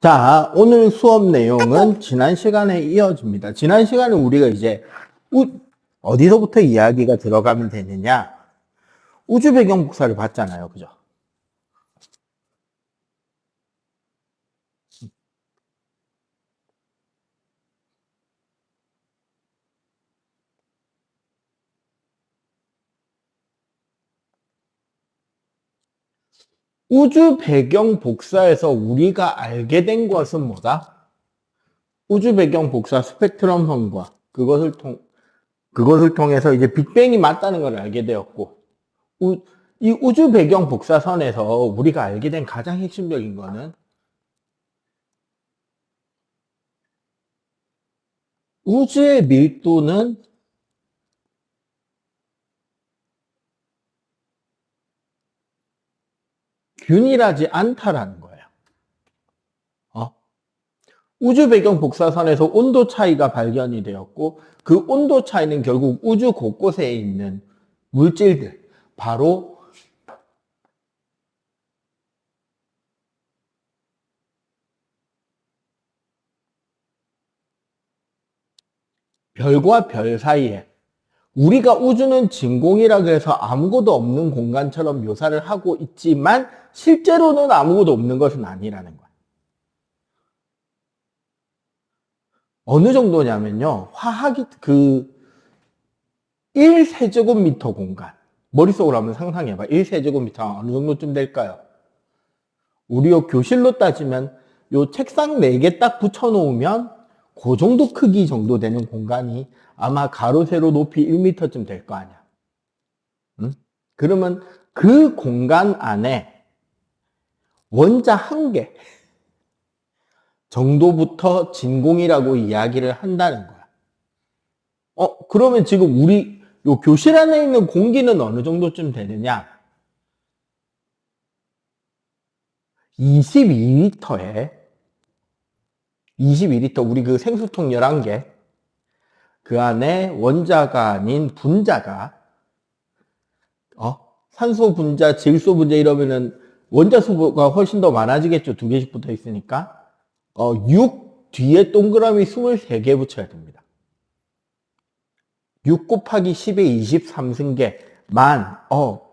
자, 오늘 수업 내용은 지난 시간에 이어집니다. 지난 시간에 우리가 이제 어디서부터 이야기가 들어가면 되느냐? 우주 배경 복사를 봤잖아요. 그죠? 우주 배경 복사에서 우리가 알게 된 것은 뭐다? 우주 배경 복사 스펙트럼 성과 그것을 통해서 이제 빅뱅이 맞다는 걸 알게 되었고, 이 우주 배경 복사선에서 우리가 알게 된 가장 핵심적인 거는 우주의 밀도는 균일하지 않다라는 거예요. 우주 배경 복사선에서 온도 차이가 발견이 되었고, 그 온도 차이는 결국 우주 곳곳에 있는 물질들, 바로 별과 별 사이에, 우리가 우주는 진공이라 그래서 아무것도 없는 공간처럼 묘사를 하고 있지만 실제로는 아무것도 없는 것은 아니라는 거예요. 어느 정도냐면요, 화학이 1세제곱미터 공간, 머릿속으로 한번 상상해봐. 1세제곱미터 어느 정도쯤 될까요? 우리 요 교실로 따지면 요 책상 4개 딱 붙여놓으면 그 정도 크기 정도 되는 공간이 아마 가로 세로 높이 1m쯤 될 거 아니야. 응? 그러면 그 공간 안에 원자 1개 정도부터 진공이라고 이야기를 한다는 거야. 그러면 지금 우리 요 교실 안에 있는 공기는 어느 정도쯤 되느냐? 22리터에 22리터, 우리 그 생수통 11개, 그 안에 원자가 아닌 분자가, 산소 분자, 질소 분자 이러면은 원자 수가 훨씬 더 많아지겠죠. 2개씩 붙어 있으니까. 6 뒤에 동그라미 23개 붙여야 됩니다. 6 곱하기 10의 23승계, 만,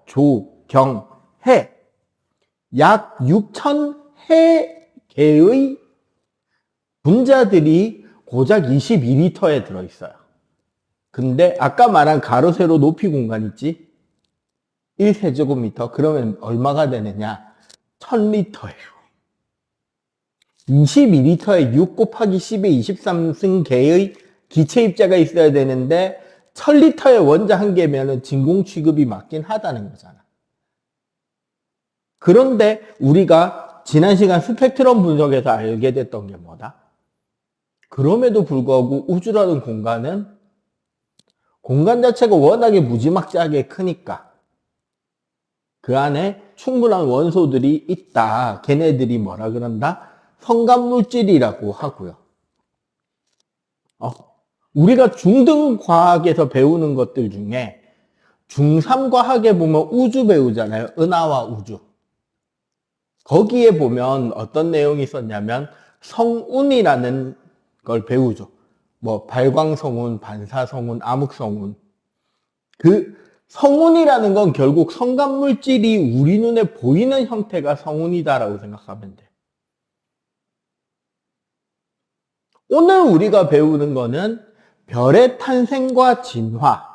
조, 경, 해. 약 6,000해 개의 분자들이 고작 22리터에 들어있어요. 근데 아까 말한 가로 세로 높이 공간 있지? 1세제곱미터. 그러면 얼마가 되느냐? 1000리터예요. 22리터에 6 곱하기 10의 23승계의 기체 입자가 있어야 되는데 1000리터의 원자 1개면은 진공 취급이 맞긴 하다는 거잖아. 그런데 우리가 지난 시간 스펙트럼 분석에서 알게 됐던 게 뭐다? 그럼에도 불구하고 우주라는 공간은 공간 자체가 워낙에 무지막지하게 크니까 그 안에 충분한 원소들이 있다. 걔네들이 뭐라 그런다? 성간물질이라고 하고요. 우리가 중등 과학에서 배우는 것들 중에 중3 과학에 보면 우주 배우잖아요. 은하와 우주. 거기에 보면 어떤 내용이 있었냐면 성운이라는 걸 배우죠. 뭐 발광성운, 반사성운, 암흑성운. 그 성운이라는 건 결국 성간물질이 우리 눈에 보이는 형태가 성운이다라고 생각하면 돼. 오늘 우리가 배우는 거는 별의 탄생과 진화,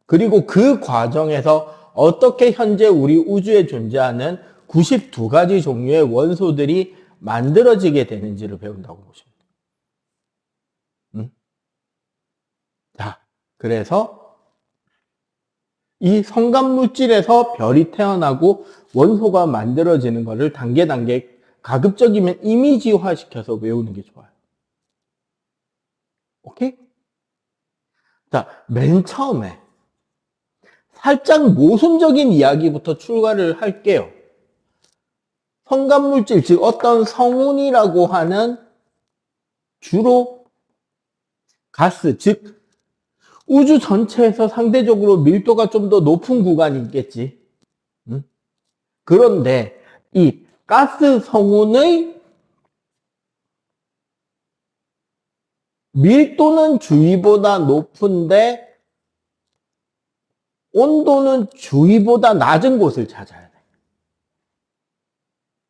그리고 그 과정에서 어떻게 현재 우리 우주에 존재하는 92가지 종류의 원소들이 만들어지게 되는지를 배운다고 보시면 돼요. 자, 그래서 이 성간물질에서 별이 태어나고 원소가 만들어지는 것을 단계 가급적이면 이미지화 시켜서 외우는 게 좋아요. 오케이? 자, 맨 처음에 살짝 모순적인 이야기부터 출발을 할게요. 성간물질, 즉 어떤 성운이라고 하는 주로 가스, 즉 우주 전체에서 상대적으로 밀도가 좀 더 높은 구간이 있겠지. 그런데 이 가스 성운의 밀도는 주위보다 높은데 온도는 주위보다 낮은 곳을 찾아야 돼.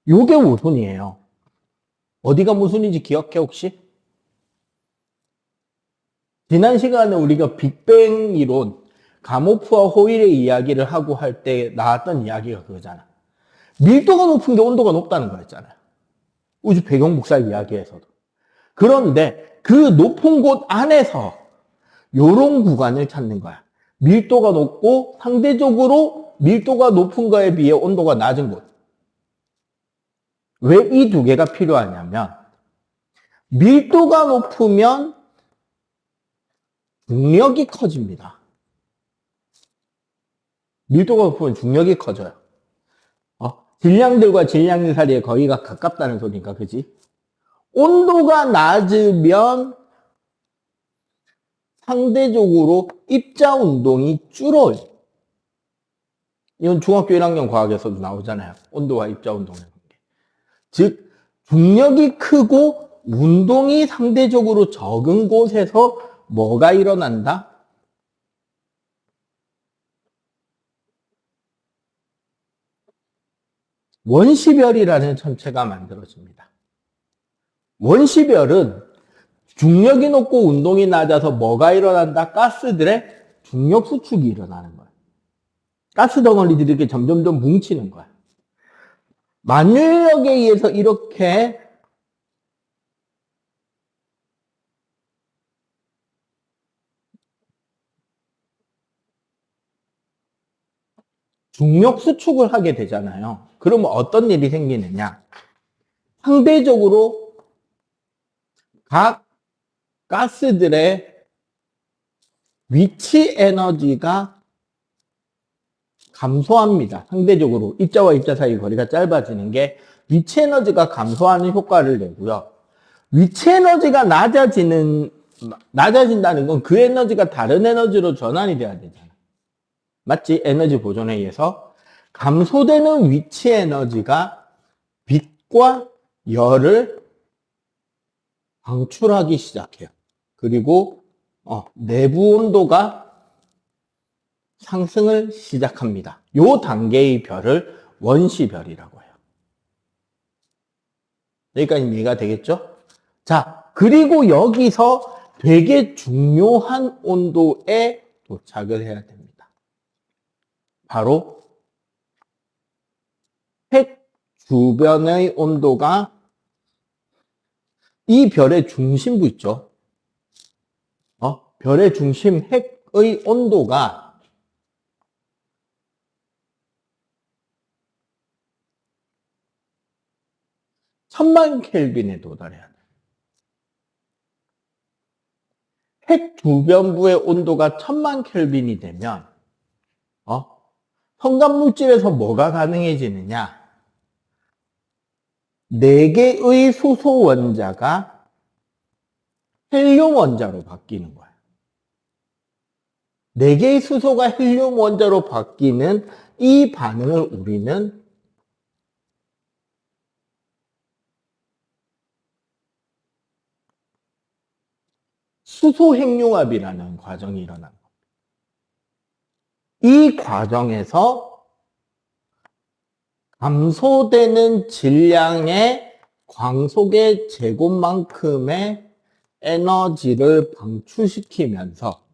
요게 모순이에요. 어디가 모순인지 기억해 혹시? 지난 시간에 우리가 빅뱅 이론, 가모프와 호일의 이야기를 하고 할 때 나왔던 이야기가 그거잖아. 밀도가 높은 게 온도가 높다는 거였잖아요. 우주 배경 복사 이야기에서도. 그런데 그 높은 곳 안에서 요런 구간을 찾는 거야. 밀도가 높고 상대적으로 밀도가 높은 거에 비해 온도가 낮은 곳. 왜 이 두 개가 필요하냐면 밀도가 높으면 중력이 커집니다. 밀도가 높으면 중력이 커져요. 질량들과 질량들 사이에 거리가 가깝다는 소리니까, 그지? 온도가 낮으면 상대적으로 입자 운동이 줄어요. 이건 중학교 1학년 과학에서도 나오잖아요. 온도와 입자 운동의 관계. 즉, 중력이 크고 운동이 상대적으로 적은 곳에서 뭐가 일어난다? 원시별이라는 천체가 만들어집니다. 원시별은 중력이 높고 운동이 낮아서 뭐가 일어난다? 가스들의 중력 수축이 일어나는 거야. 가스 덩어리들이 이렇게 점점점 뭉치는 거야. 만유인력에 의해서 이렇게 중력 수축을 하게 되잖아요. 그러면 어떤 일이 생기느냐? 상대적으로 각 가스들의 위치 에너지가 감소합니다. 상대적으로 입자와 입자 사이 거리가 짧아지는 게 위치 에너지가 감소하는 효과를 내고요. 위치 에너지가 낮아진다는 건 그 에너지가 다른 에너지로 전환이 돼야 되잖아. 맞지? 에너지 보존에 의해서. 감소되는 위치 에너지가 빛과 열을 방출하기 시작해요. 그리고 내부 온도가 상승을 시작합니다. 요 단계의 별을 원시별이라고 해요. 여기까지 이해가 되겠죠? 자, 그리고 여기서 되게 중요한 온도에 도착을 해야 됩니다. 바로 핵 주변의 온도가 이 별의 중심부 있죠? 별의 중심 핵의 온도가 1000만 켈빈에 도달해야 돼요. 핵 주변부의 온도가 1000만 켈빈이 되면 현관물질에서 뭐가 가능해지느냐? 4개의 수소 원자가 헬륨 원자로 바뀌는 거예요. 4개의 수소가 헬륨 원자로 바뀌는 이 반응을 우리는 수소 핵융합이라는 과정이 일어난 겁니다. 이 과정에서 감소되는 질량의 광속의 제곱만큼의 에너지를 방출시키면서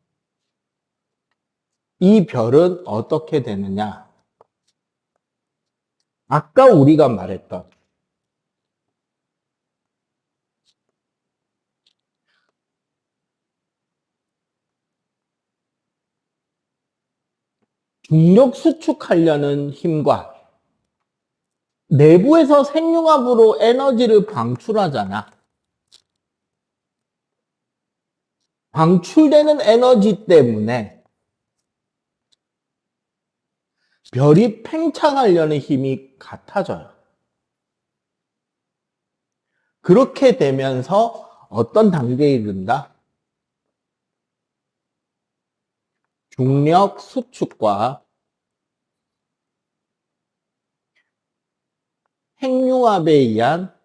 이 별은 어떻게 되느냐? 아까 우리가 말했던 중력 수축하려는 힘과 내부에서 생융합으로 에너지를 방출하잖아. 방출되는 에너지 때문에 별이 팽창하려는 힘이 같아져요. 그렇게 되면서 어떤 단계에 이른다? 중력 수축과 핵융합에 의한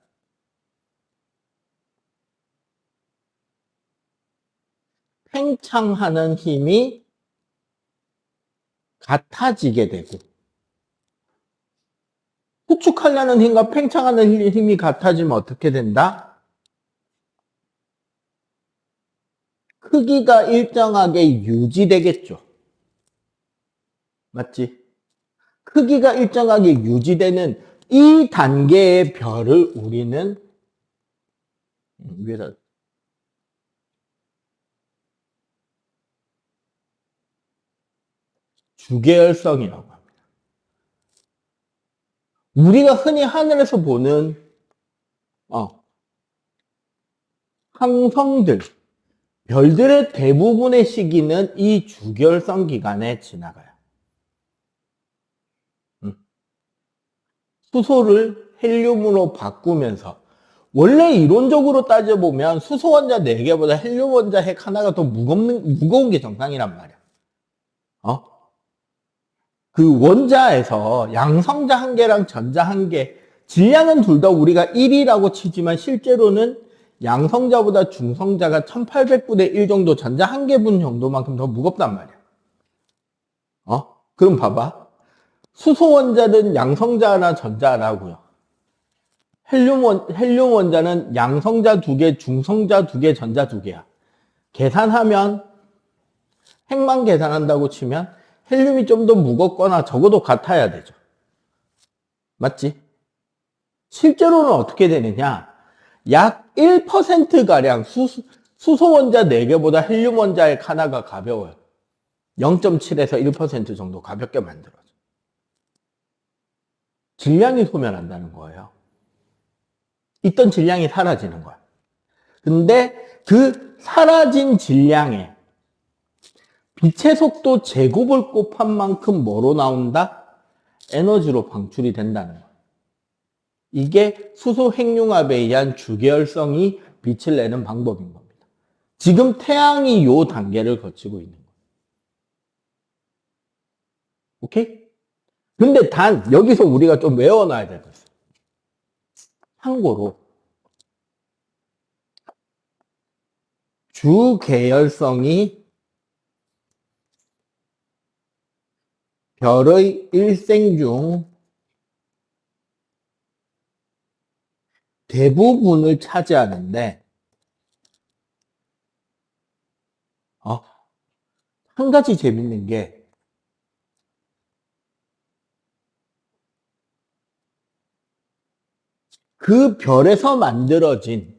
팽창하는 힘이 같아지게 되고, 수축하려는 힘과 팽창하는 힘이 같아지면 어떻게 된다? 크기가 일정하게 유지되겠죠. 맞지? 크기가 일정하게 유지되는 이 단계의 별을 우리는 위에다 주계열성이라고 합니다. 우리가 흔히 하늘에서 보는 항성들, 별들의 대부분의 시기는 이 주계열성 기간에 지나가요. 수소를 헬륨으로 바꾸면서, 원래 이론적으로 따져보면 수소 원자 4개보다 헬륨 원자 핵 하나가 더 무거운 게 정상이란 말이야. 그 원자에서 양성자 1개랑 전자 1개, 질량은 둘 다 우리가 1이라고 치지만 실제로는 양성자보다 중성자가 1800분의 1 정도, 전자 1개분 정도만큼 더 무겁단 말이야. 그럼 봐봐. 수소 원자는 양성자 하나, 전자 하나고요. 헬륨 원자는 양성자 2개, 중성자 2개, 전자 2개야. 계산하면, 핵만 계산한다고 치면 헬륨이 좀 더 무겁거나 적어도 같아야 되죠. 맞지? 실제로는 어떻게 되느냐? 약 1%가량 수소 원자 4개보다 헬륨 원자핵 하나가 가벼워요. 0.7에서 1% 정도 가볍게 만들어져. 질량이 소멸한다는 거예요. 있던 질량이 사라지는 거야. 근데 그 사라진 질량에 빛의 속도 제곱을 곱한 만큼 뭐로 나온다? 에너지로 방출이 된다는 거예요. 이게 수소 핵융합에 의한 주계열성이 빛을 내는 방법인 겁니다. 지금 태양이 이 단계를 거치고 있는 거예요. 오케이? 근데 단 여기서 우리가 좀 외워놔야 될 거 있어요. 참고로 주계열성이 별의 일생 중 대부분을 차지하는데, 한 가지 재밌는 게, 그 별에서 만들어진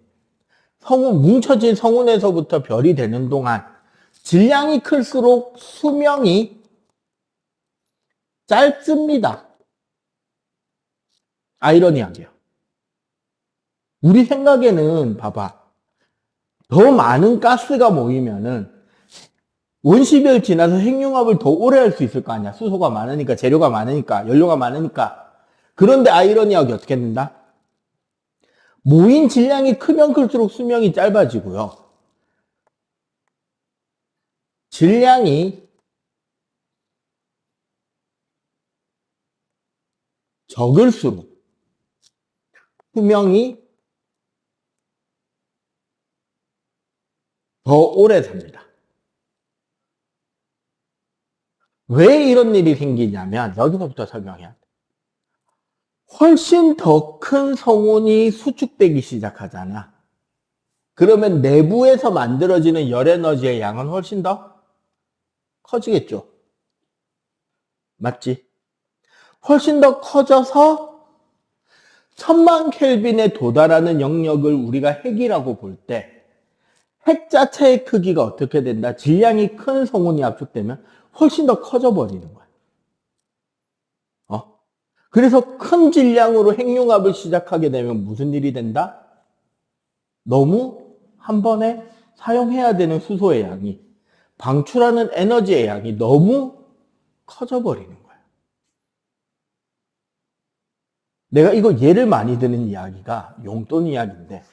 뭉쳐진 성운에서부터 별이 되는 동안 질량이 클수록 수명이 짧습니다. 아이러니하게요. 우리 생각에는 봐봐. 더 많은 가스가 모이면은 원시별 지나서 핵융합을 더 오래 할 수 있을 거 아니야. 수소가 많으니까, 재료가 많으니까, 연료가 많으니까. 그런데 아이러니하게 어떻게 된다? 모인 질량이 크면 클수록 수명이 짧아지고요. 질량이 적을수록 수명이 더 오래 삽니다. 왜 이런 일이 생기냐면 여기서부터 설명해야 돼. 훨씬 더 큰 성운이 수축되기 시작하잖아. 그러면 내부에서 만들어지는 열 에너지의 양은 훨씬 더 커지겠죠. 맞지? 훨씬 더 커져서 1000만 켈빈에 도달하는 영역을 우리가 핵이라고 볼 때, 핵 자체의 크기가 어떻게 된다? 질량이 큰 성운이 압축되면 훨씬 더 커져 버리는 거야. 그래서 큰 질량으로 핵융합을 시작하게 되면 무슨 일이 된다? 너무 한 번에 사용해야 되는 수소의 양이, 방출하는 에너지의 양이 너무 커져 버리는 거야. 내가 이거 예를 많이 드는 이야기가 용돈 이야기인데,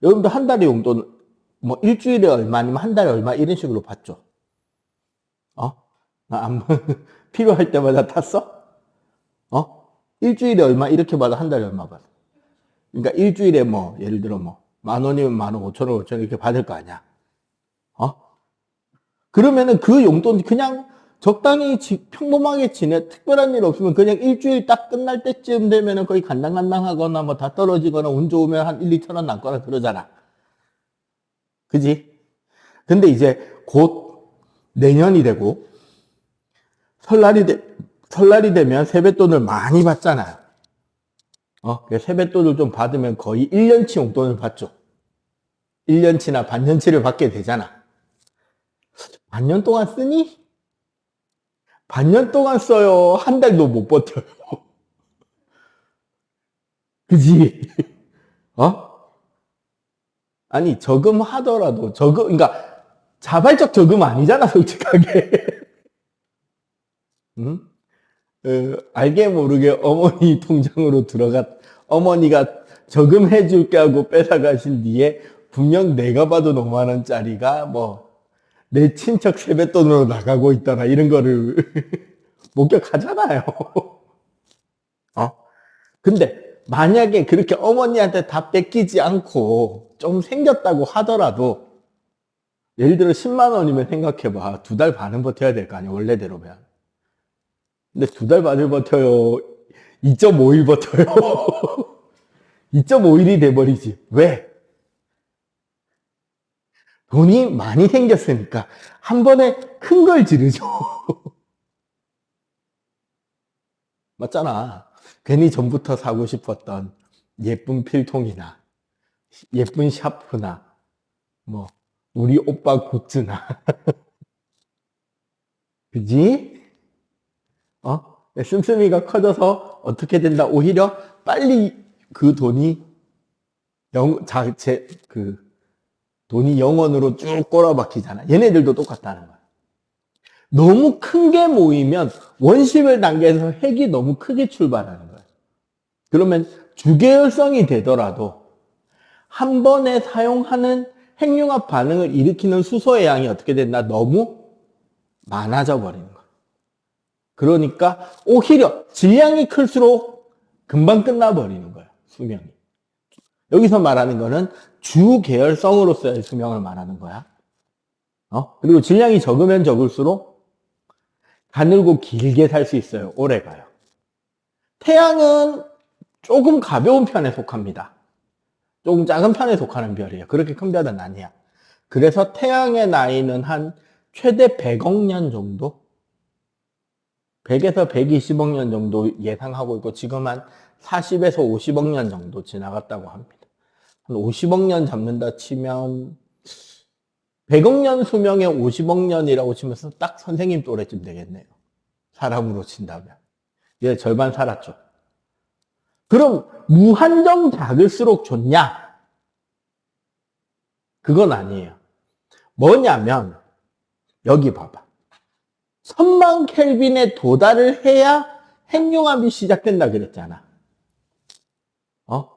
여러분도 한 달에 용돈, 뭐 일주일에 얼마 아니면 한 달에 얼마 이런 식으로 받죠? 필요할 때마다 탔어? 일주일에 얼마 이렇게 받아, 한 달에 얼마 받아? 그러니까 일주일에 뭐 예를 들어 뭐 10,000원이면 15,000원, 5,000원 이렇게 받을 거 아니야. 그러면은 그 용돈 그냥 적당히 평범하게 지내, 특별한 일 없으면 그냥 일주일 딱 끝날 때쯤 되면은 거의 간당간당하거나 뭐 다 떨어지거나 운 좋으면 한 1, 2천 원 남거나 그러잖아. 그지? 근데 이제 곧 내년이 되고 설날이 되면 세뱃돈을 많이 받잖아요. 세뱃돈을 좀 받으면 거의 1년치 용돈을 받죠. 1년치나 반년치를 받게 되잖아. 반년 동안 쓰니? 반년 동안 써요. 한 달도 못 버텨요. 그지? 어? 아니, 저금하더라도, 그러니까, 자발적 저금 아니잖아, 솔직하게. 응? 알게 모르게 어머니 통장으로 어머니가 저금해 줄게 하고 뺏어가신 뒤에, 분명 내가 봐도 5만 원짜리가 내 친척 세뱃돈으로 나가고 있더라, 이런 거를 목격하잖아요. 어? 근데 만약에 그렇게 어머니한테 다 뺏기지 않고 좀 생겼다고 하더라도 예를 들어 10만 원이면 생각해봐. 2달 반은 버텨야 될 거 아니야, 원래대로면. 근데 2달 반을 버텨요. 2.5일 버텨요. 2.5일이 돼버리지. 왜? 돈이 많이 생겼으니까 한 번에 큰 걸 지르죠. 맞잖아. 괜히 전부터 사고 싶었던 예쁜 필통이나 예쁜 샤프나 뭐 우리 오빠 굿즈나 그지? 씀씀이가 커져서 어떻게 된다? 오히려 빨리 그 돈이 돈이 영원으로 쭉 꼬라박히잖아. 얘네들도 똑같다는 거야. 너무 큰 게 모이면 원심을 단계에서 핵이 너무 크게 출발하는 거야. 그러면 주계열성이 되더라도 한 번에 사용하는 핵융합 반응을 일으키는 수소의 양이 어떻게 된다? 너무 많아져 버리는 거야. 그러니까 오히려 질량이 클수록 금방 끝나버리는 거야, 수명이. 여기서 말하는 거는 주계열성으로서의 수명을 말하는 거야. 그리고 질량이 적으면 적을수록 가늘고 길게 살 수 있어요. 오래 가요. 태양은 조금 가벼운 편에 속합니다. 조금 작은 편에 속하는 별이에요. 그렇게 큰 별은 아니야. 그래서 태양의 나이는 한 최대 100억 년 정도? 100에서 120억 년 정도 예상하고 있고 지금 한 40에서 50억 년 정도 지나갔다고 합니다. 한 50억 년 잡는다 치면 100억 년 수명에 50억 년이라고 치면서 딱 선생님 또래쯤 되겠네요. 사람으로 친다면. 얘 절반 살았죠. 그럼 무한정 작을수록 좋냐? 그건 아니에요. 뭐냐면 여기 봐봐. 1000만 켈빈에 도달을 해야 핵융합이 시작된다 그랬잖아.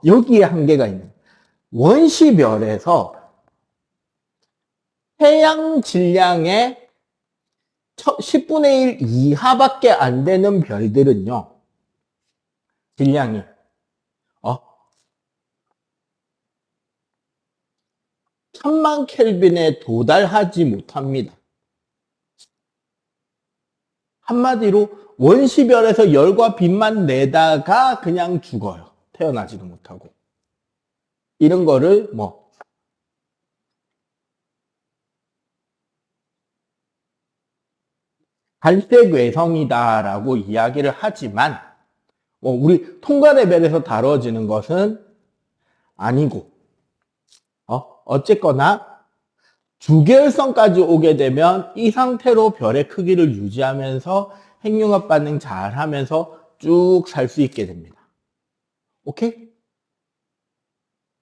여기에 한계가 있는 거야. 원시별에서 태양 질량의 10분의 1 이하밖에 안 되는 별들은요. 질량이 1000만 켈빈에 도달하지 못합니다. 한마디로 원시별에서 열과 빛만 내다가 그냥 죽어요. 태어나지도 못하고. 이런 거를 갈색 외성이다라고 이야기를 하지만 우리 통과 레벨에서 다뤄지는 것은 아니고 어쨌거나 주계열성까지 오게 되면 이 상태로 별의 크기를 유지하면서 핵융합 반응 잘 하면서 쭉 살 수 있게 됩니다. 오케이?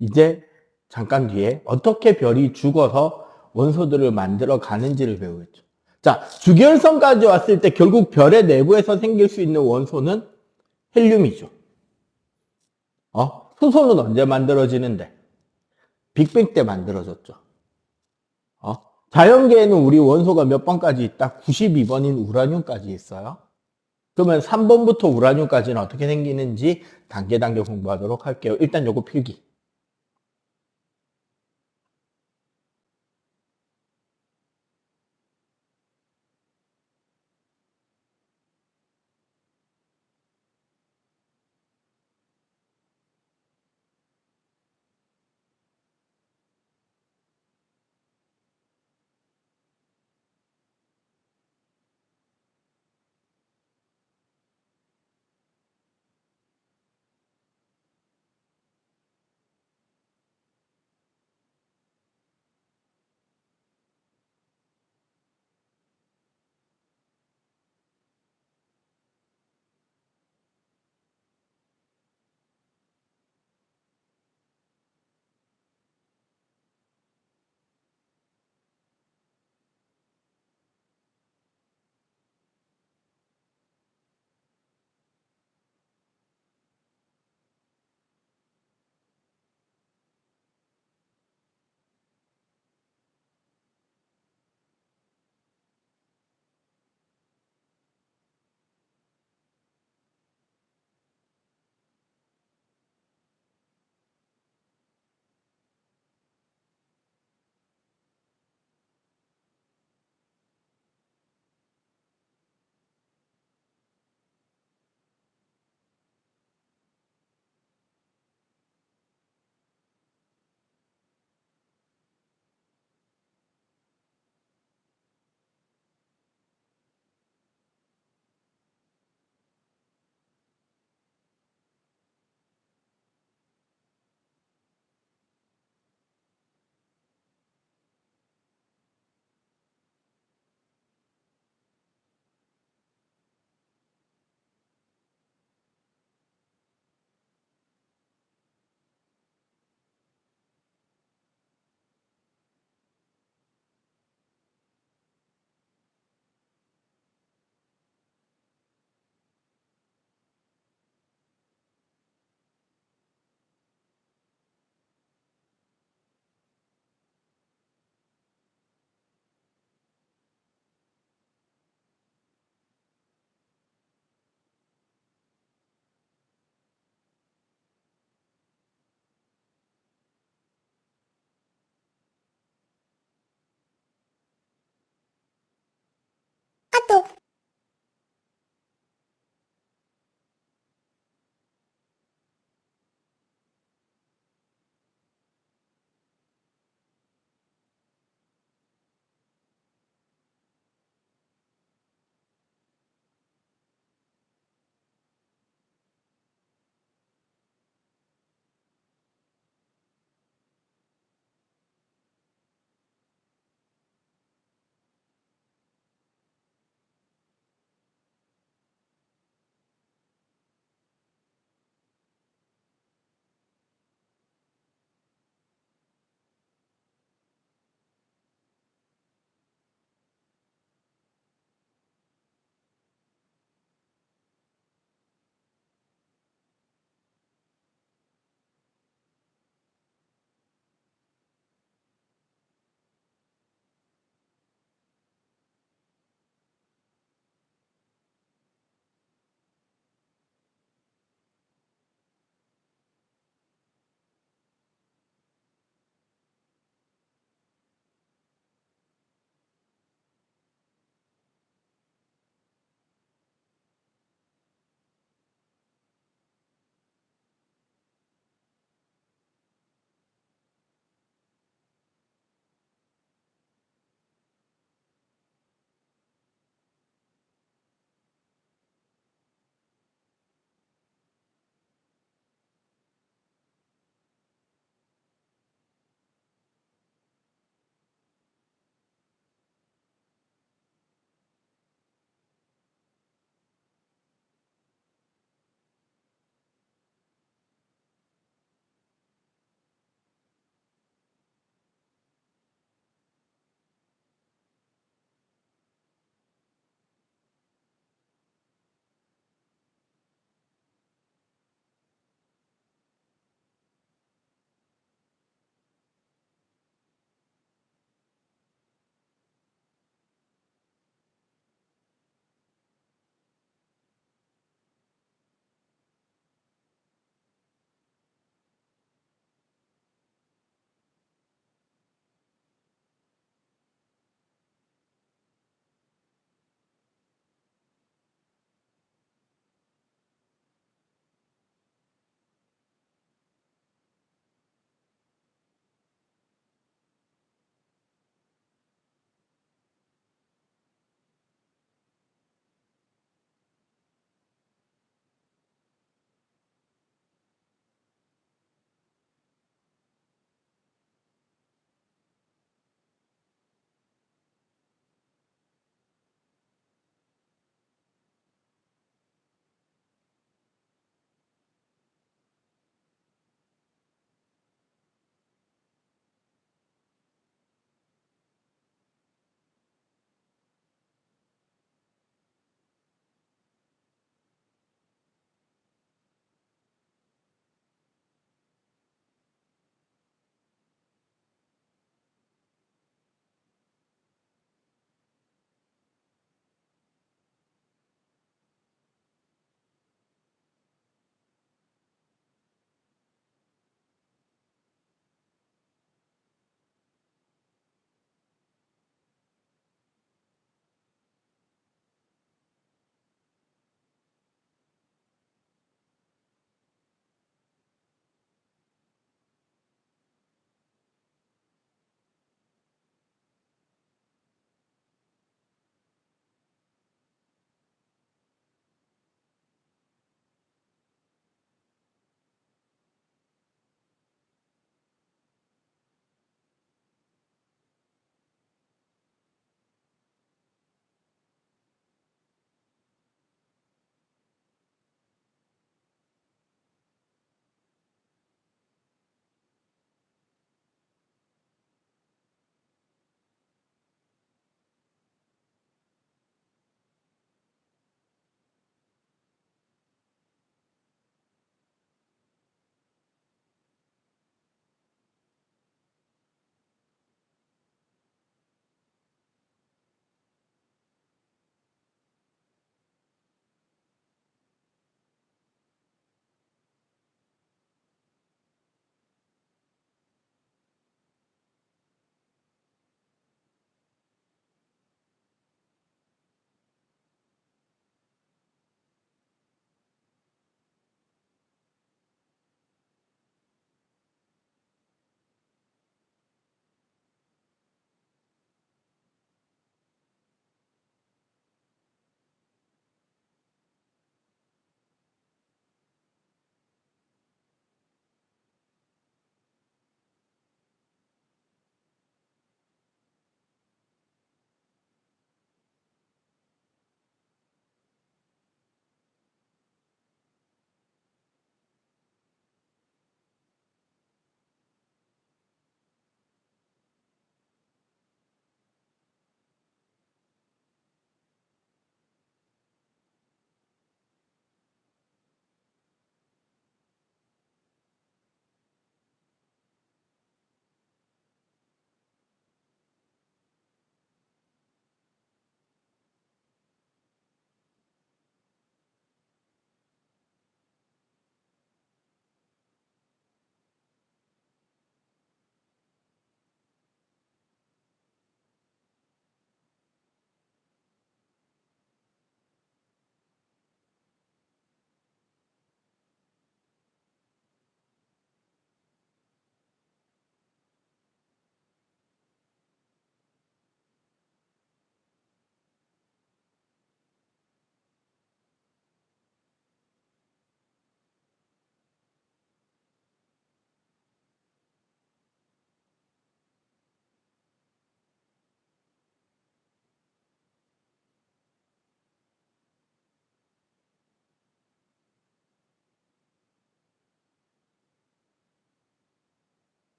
이제 잠깐 뒤에 어떻게 별이 죽어서 원소들을 만들어 가는지를 배우겠죠. 자, 주계열성까지 왔을 때 결국 별의 내부에서 생길 수 있는 원소는 헬륨이죠. 수소는 언제 만들어지는데? 빅뱅 때 만들어졌죠. 자연계에는 우리 원소가 몇 번까지 있다? 92번인 우라늄까지 있어요. 그러면 3번부터 우라늄까지는 어떻게 생기는지 단계 공부하도록 할게요. 일단 요거 필기.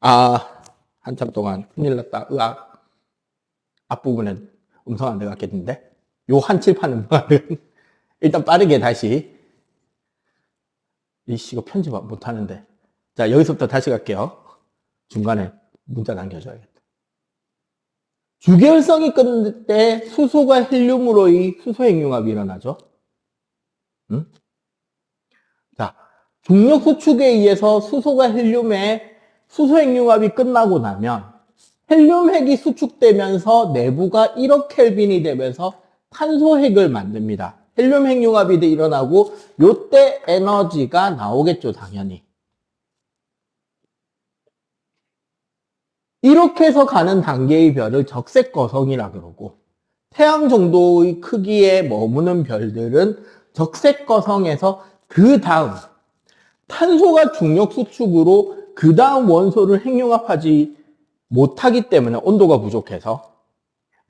아, 한참 동안 큰일 났다. 으악. 앞부분엔 음성 안 들어갔겠는데? 요 한칠판 음성 안 들어갔 일단 빠르게 다시. 이씨, 이거 편집 못 하는데. 자, 여기서부터 다시 갈게요. 중간에 문자 남겨줘야겠다. 주계열성이 끊을 때 수소가 헬륨으로의 수소핵융합이 일어나죠. 응? 자, 중력 수축에 의해서 수소가 헬륨의 수소핵융합이 끝나고 나면 헬륨핵이 수축되면서 내부가 1억 켈빈이 되면서 탄소핵을 만듭니다. 헬륨핵융합이 일어나고 요때 에너지가 나오겠죠, 당연히. 이렇게 해서 가는 단계의 별을 적색거성이라 그러고, 태양 정도의 크기에 머무는 별들은 적색거성에서 그 다음 탄소가 중력 수축으로 그 다음 원소를 핵융합하지 못하기 때문에 온도가 부족해서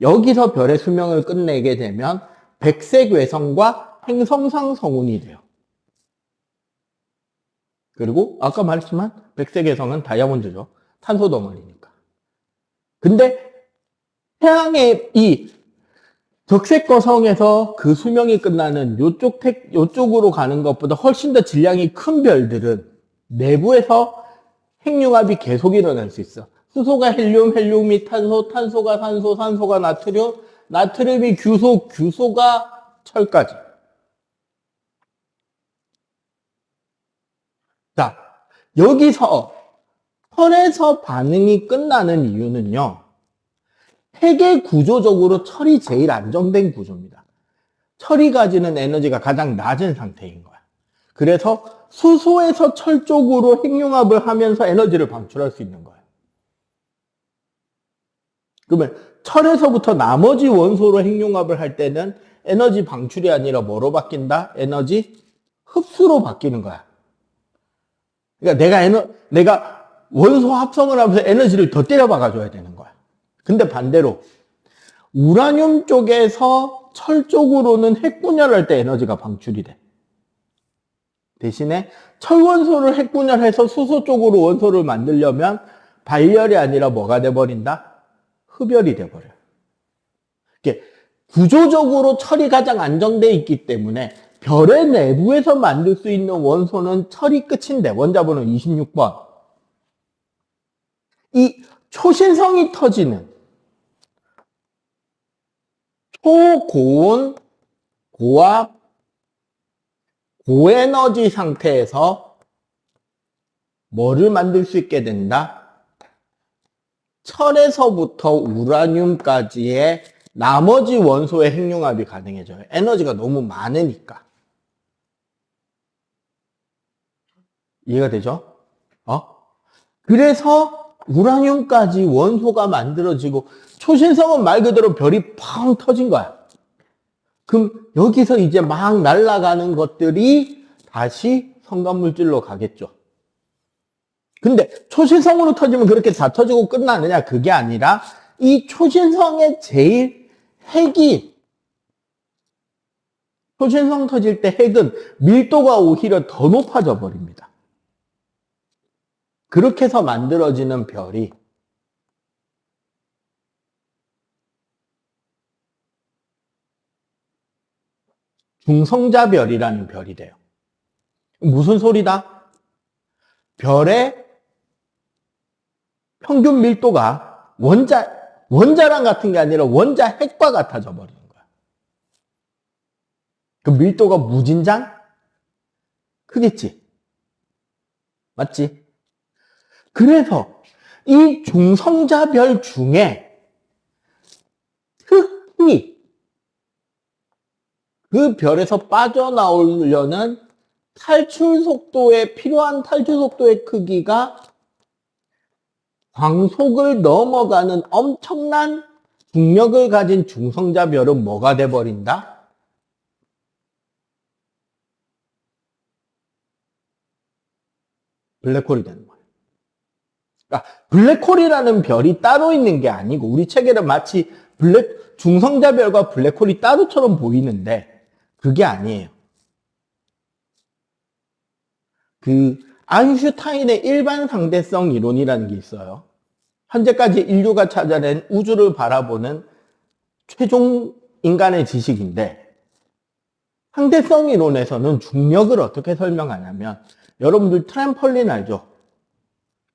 여기서 별의 수명을 끝내게 되면 백색 외성과 행성상 성운이 돼요. 그리고 아까 말했지만 백색 외성은 다이아몬드죠. 탄소 덩어리니까. 근데 태양의 이 적색 거성에서 그 수명이 끝나는 요쪽으로 가는 것보다 훨씬 더 질량이 큰 별들은 내부에서 핵융합이 계속 일어날 수 있어. 수소가 헬륨, 헬륨이 탄소, 탄소가 산소, 산소가 나트륨, 나트륨이 규소, 규소가 철까지. 자, 여기서 철에서 반응이 끝나는 이유는요. 핵의 구조적으로 철이 제일 안정된 구조입니다. 철이 가지는 에너지가 가장 낮은 상태인 거야. 그래서 수소에서 철 쪽으로 핵융합을 하면서 에너지를 방출할 수 있는 거야. 그러면 철에서부터 나머지 원소로 핵융합을 할 때는 에너지 방출이 아니라 뭐로 바뀐다? 에너지 흡수로 바뀌는 거야. 그러니까 내가 원소 합성을 하면서 에너지를 더 때려 박아줘야 되는 거야. 근데 반대로 우라늄 쪽에서 철 쪽으로는 핵분열할 때 에너지가 방출이 돼. 대신에 철원소를 핵분열해서 수소 쪽으로 원소를 만들려면 발열이 아니라 뭐가 돼버린다? 흡열이 돼버려요. 이게 구조적으로 철이 가장 안정되어 있기 때문에 별의 내부에서 만들 수 있는 원소는 철이 끝인데 원자번호 26번. 이 초신성이 터지는 초고온, 고압, 고에너지 상태에서 뭐를 만들 수 있게 된다? 철에서부터 우라늄까지의 나머지 원소의 핵융합이 가능해져요. 에너지가 너무 많으니까. 이해가 되죠? 그래서 우라늄까지 원소가 만들어지고 초신성은 말 그대로 별이 펑 터진 거야. 그럼 여기서 이제 막 날아가는 것들이 다시 성간물질로 가겠죠. 근데 초신성으로 터지면 그렇게 다 터지고 끝나느냐? 그게 아니라 이 초신성의 제일 핵이 초신성 터질 때 핵은 밀도가 오히려 더 높아져 버립니다. 그렇게 해서 만들어지는 별이 중성자별이라는 별이 돼요. 무슨 소리다? 별의 평균 밀도가 원자랑 같은 게 아니라 원자 핵과 같아져 버리는 거야. 그 밀도가 무진장? 크겠지? 맞지? 그래서 이 중성자별 중에 특히 그 별에서 빠져나오려는 탈출 속도에 필요한 탈출 속도의 크기가 광속을 넘어가는 엄청난 중력을 가진 중성자별은 뭐가 돼버린다? 블랙홀이 되는 거예요. 그러니까 블랙홀이라는 별이 따로 있는 게 아니고 우리 체계는 마치 중성자별과 블랙홀이 따로처럼 보이는데 그게 아니에요. 아인슈타인의 일반 상대성 이론이라는 게 있어요. 현재까지 인류가 찾아낸 우주를 바라보는 최종 인간의 지식인데, 상대성 이론에서는 중력을 어떻게 설명하냐면, 여러분들 트램펄린 알죠?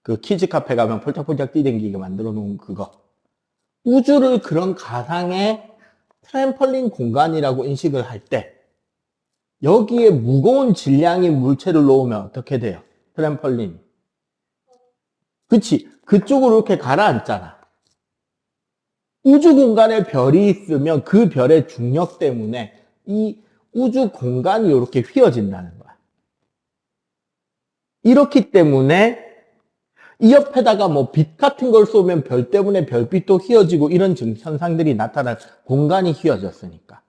그 키즈 카페 가면 폴짝폴짝 뛰댕기게 만들어 놓은 그거. 우주를 그런 가상의 트램펄린 공간이라고 인식을 할 때, 여기에 무거운 질량의 물체를 놓으면 어떻게 돼요? 트램펄린. 그치? 그쪽으로 이렇게 가라앉잖아. 우주 공간에 별이 있으면 그 별의 중력 때문에 이 우주 공간이 이렇게 휘어진다는 거야. 이렇기 때문에 이 옆에다가 뭐 빛 같은 걸 쏘면 별 때문에 별빛도 휘어지고 이런 현상들이 나타난 공간이 휘어졌으니까.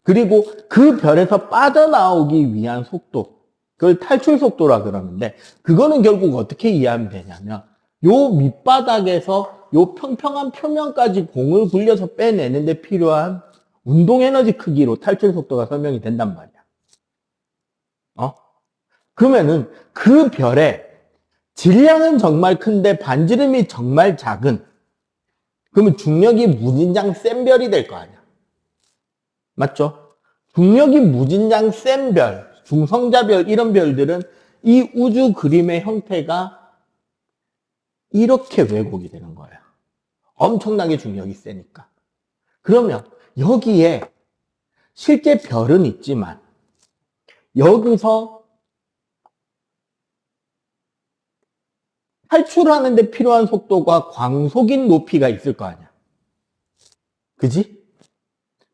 그리고 그 별에서 빠져나오기 위한 속도, 그걸 탈출 속도라 그러는데, 그거는 결국 어떻게 이해하면 되냐면, 요 밑바닥에서 요 평평한 표면까지 공을 굴려서 빼내는데 필요한 운동 에너지 크기로 탈출 속도가 설명이 된단 말이야. 그러면은 그 별의 질량은 정말 큰데 반지름이 정말 작은, 그러면 중력이 무진장 센 별이 될 거 아니야. 맞죠? 중력이 무진장 센 별, 중성자별 이런 별들은 이 우주 그림의 형태가 이렇게 왜곡이 되는 거예요. 엄청나게 중력이 세니까. 그러면 여기에 실제 별은 있지만 여기서 탈출하는 데 필요한 속도가 광속인 높이가 있을 거 아니야. 그지?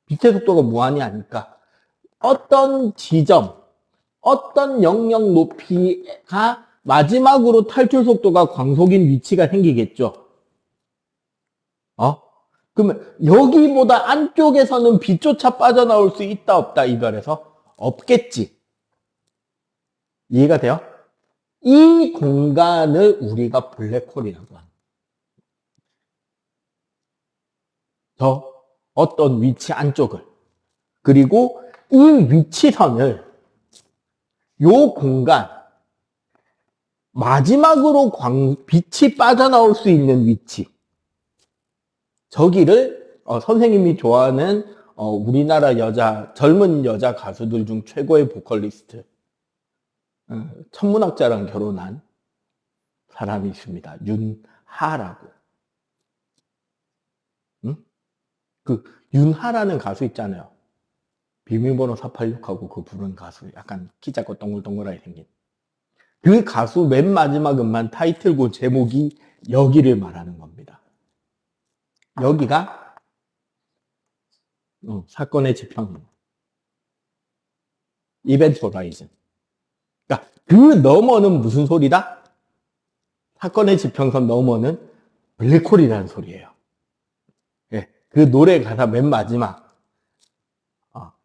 빛의 속도가 무한이 아니까 어떤 지점, 어떤 영역 높이가 마지막으로 탈출 속도가 광속인 위치가 생기겠죠. 그러면 여기보다 안쪽에서는 빛조차 빠져나올 수 있다 없다 이 별에서? 없겠지. 이해가 돼요? 이 공간을 우리가 블랙홀이라고 합니다. 저 어떤 위치 안쪽을. 그리고 이 위치선을 요 공간 마지막으로 빛이 빠져나올 수 있는 위치, 저기를 선생님이 좋아하는 우리나라 젊은 여자 가수들 중 최고의 보컬리스트, 천문학자랑 결혼한 사람이 있습니다. 윤하라고. 응? 그 윤하라는 가수 있잖아요. 비밀번호 486하고 그 부른 가수, 약간 키 작고 동글동글하게 생긴. 그 가수 맨 마지막 음반 타이틀곡 제목이 여기를 말하는 겁니다. 여기가 사건의 지평, 이벤트 호라이즌. 그러니까 그 너머는 무슨 소리다? 사건의 지평선 너머는 블랙홀이라는 소리예요. 예, 그 노래 가사 맨 마지막,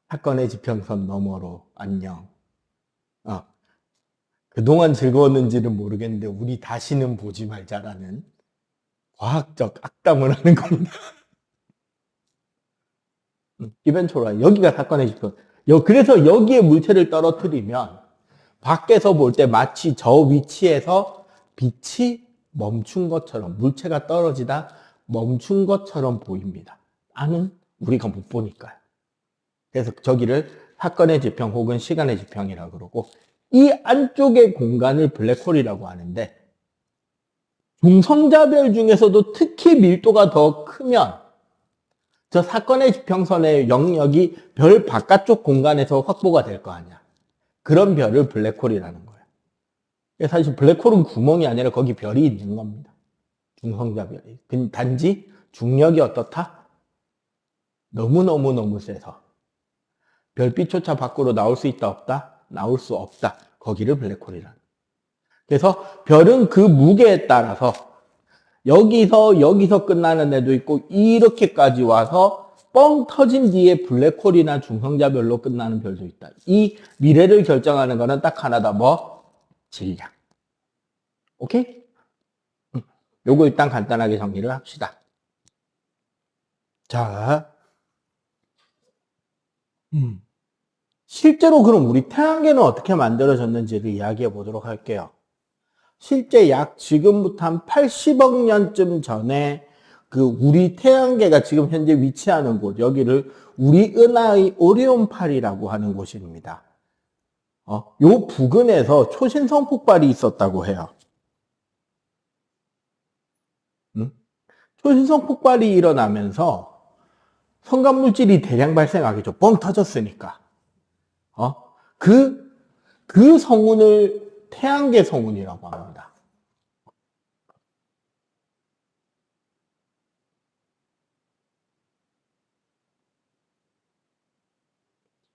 사건의 지평선 너머로 안녕. 그동안 즐거웠는지는 모르겠는데 우리 다시는 보지 말자라는 과학적 악담을 하는 겁니다. 이벤트 호라이즌. 여기가 사건의 지평. 그래서 여기에 물체를 떨어뜨리면 밖에서 볼 때 마치 저 위치에서 빛이 멈춘 것처럼, 물체가 떨어지다 멈춘 것처럼 보입니다. 나는 우리가 못 보니까요. 그래서 저기를 사건의 지평 혹은 시간의 지평이라고 그러고, 이 안쪽의 공간을 블랙홀이라고 하는데, 중성자별 중에서도 특히 밀도가 더 크면 저 사건의 지평선의 영역이 별 바깥쪽 공간에서 확보가 될 거 아니야. 그런 별을 블랙홀이라는 거예요. 사실 블랙홀은 구멍이 아니라 거기 별이 있는 겁니다. 중성자별이. 단지 중력이 어떻다? 너무너무너무 세서 별빛조차 밖으로 나올 수 있다 없다? 나올 수 없다. 거기를 블랙홀이라는 거예요. 그래서 별은 그 무게에 따라서 여기서 끝나는 애도 있고 이렇게까지 와서 뻥 터진 뒤에 블랙홀이나 중성자별로 끝나는 별도 있다. 이 미래를 결정하는 거는 딱 하나다. 뭐? 질량. 오케이? 요거 일단 간단하게 정리를 합시다. 자, 실제로 그럼 우리 태양계는 어떻게 만들어졌는지를 이야기해 보도록 할게요. 실제 약 지금부터 한 80억 년쯤 전에 그 우리 태양계가 지금 현재 위치하는 곳, 여기를 우리 은하의 오리온팔이라고 하는 곳입니다. 요 부근에서 초신성 폭발이 있었다고 해요. 초신성 폭발이 일어나면서 성간물질이 대량 발생하겠죠. 뻥 터졌으니까. 그 성운을 태양계 성운이라고 합니다.